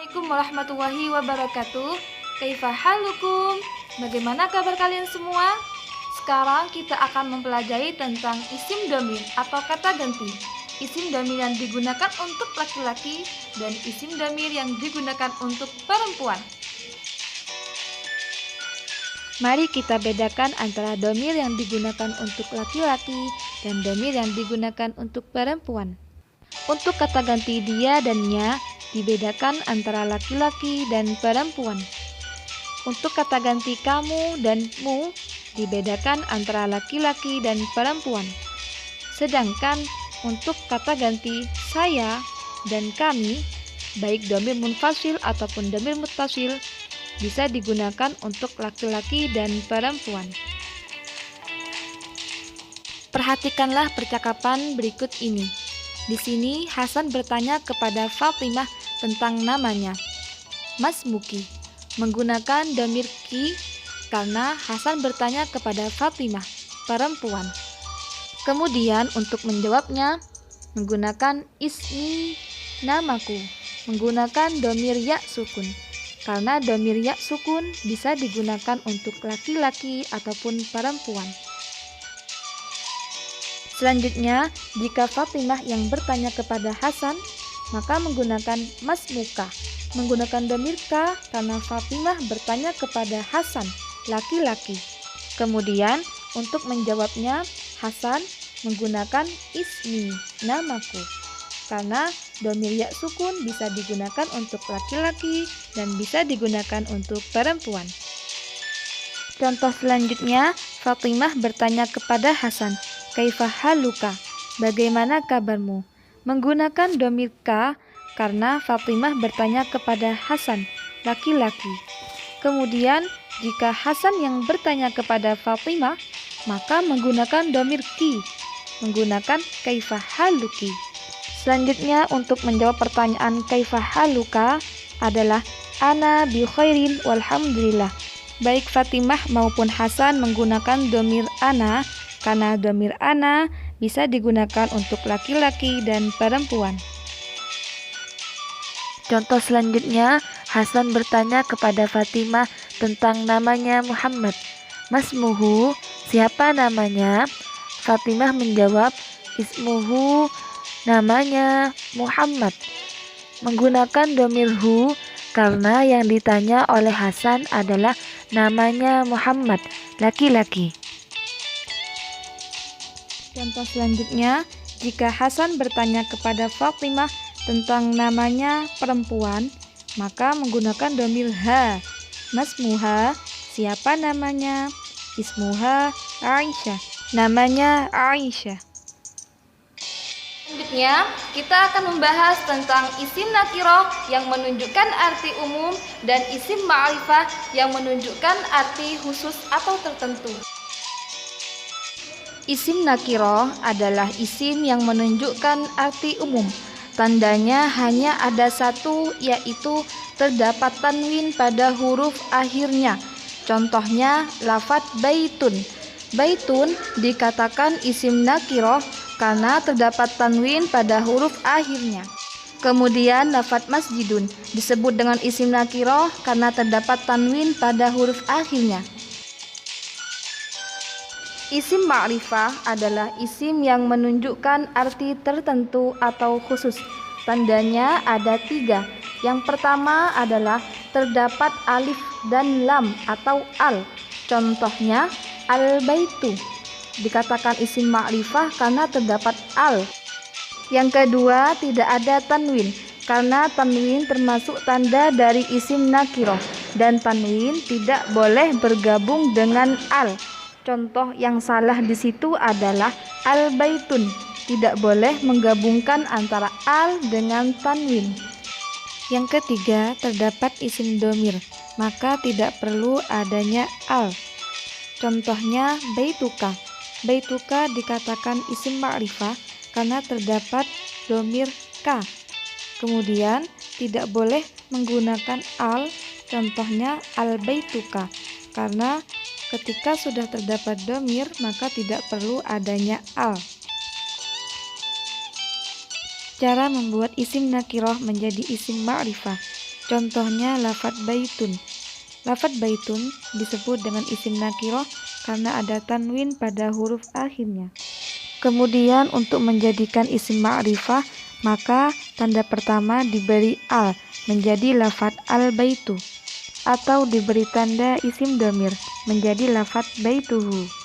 Assalamualaikum warahmatullahi wabarakatuh. Kaifa halukum? Bagaimana kabar kalian semua? Sekarang kita akan mempelajari tentang isim dhamir atau kata ganti. Isim dhamir yang digunakan untuk laki-laki dan isim dhamir yang digunakan untuk perempuan. Mari kita bedakan antara dhamir yang digunakan untuk laki-laki dan dhamir yang digunakan untuk perempuan. Untuk kata ganti dia dan nya dibedakan antara laki-laki dan perempuan. Untuk kata ganti kamu dan mu dibedakan antara laki-laki dan perempuan. Sedangkan untuk kata ganti saya dan kami, baik dhamir munfasil ataupun dhamir muttasil, bisa digunakan untuk laki-laki dan perempuan. Perhatikanlah percakapan berikut ini. Di sini Hasan bertanya kepada Fatimah tentang namanya. Mas Muki menggunakan dhamir ki karena Hasan bertanya kepada Fatimah, perempuan. Kemudian untuk menjawabnya menggunakan ismi, namaku, menggunakan dhamir ya sukun. Karena dhamir ya sukun bisa digunakan untuk laki-laki ataupun perempuan. Selanjutnya, jika Fatimah yang bertanya kepada Hasan, maka menggunakan mas muka, menggunakan dhamir ka karena Fatimah bertanya kepada Hasan, laki-laki. Kemudian, untuk menjawabnya, Hasan menggunakan ismi, namaku. Karena dhamir ya sukun bisa digunakan untuk laki-laki dan bisa digunakan untuk perempuan. Contoh selanjutnya, Fatimah bertanya kepada Hasan, Kaifa haluka? Bagaimana kabarmu? Menggunakan dhamir ka karena Fatimah bertanya kepada Hasan, laki-laki. Kemudian, jika Hasan yang bertanya kepada Fatimah, maka menggunakan dhamir ki, menggunakan kaifa haluki. Selanjutnya, untuk menjawab pertanyaan kaifa haluka adalah ana bi khairin walhamdulillah. Baik Fatimah maupun Hasan menggunakan dhamir ana karena dhamir ana bisa digunakan untuk laki-laki dan perempuan. Contoh selanjutnya, Hasan bertanya kepada Fatimah tentang namanya Muhammad. Masmuhu, siapa namanya? Fatimah menjawab, ismuhu, namanya Muhammad. Menggunakan dhamir hu karena yang ditanya oleh Hasan adalah namanya Muhammad, laki-laki. Contoh selanjutnya, jika Hasan bertanya kepada Fatimah tentang namanya perempuan, maka menggunakan dhamir ha. Masmuha, siapa namanya? Ismuha Aisyah, namanya Aisyah. Selanjutnya, kita akan membahas tentang isim nakiroh yang menunjukkan arti umum dan isim ma'rifah yang menunjukkan arti khusus atau tertentu. Isim nakiroh adalah isim yang menunjukkan arti umum. Tandanya hanya ada satu, yaitu terdapat tanwin pada huruf akhirnya. Contohnya lafadz baitun. Baitun dikatakan isim nakiroh karena terdapat tanwin pada huruf akhirnya. Kemudian lafadz masjidun disebut dengan isim nakiroh karena terdapat tanwin pada huruf akhirnya. Isim ma'rifah adalah isim yang menunjukkan arti tertentu atau khusus. Tandanya ada 3. Yang pertama adalah terdapat alif dan lam atau al. Contohnya al-baitu dikatakan isim ma'rifah karena terdapat al. Yang kedua, tidak ada tanwin karena tanwin termasuk tanda dari isim nakiroh dan tanwin tidak boleh bergabung dengan al. Contoh yang salah di situ adalah al-baitun, tidak boleh menggabungkan antara al dengan tanwin. Yang ketiga, terdapat isim dhamir, maka tidak perlu adanya al. Contohnya baituka. Baituka dikatakan isim ma'rifah karena terdapat dhamir ka. Kemudian tidak boleh menggunakan al, contohnya al-baituka, karena ketika sudah terdapat dhamir maka tidak perlu adanya al. Cara membuat isim nakiroh menjadi isim ma'rifah. Contohnya lafadz baitun. Lafadz baitun disebut dengan isim nakiroh karena ada tanwin pada huruf akhirnya. Kemudian untuk menjadikan isim ma'rifah, maka tanda pertama diberi al menjadi lafadz al-baitu, atau diberi tanda isim dhamir menjadi lafadz baituhu.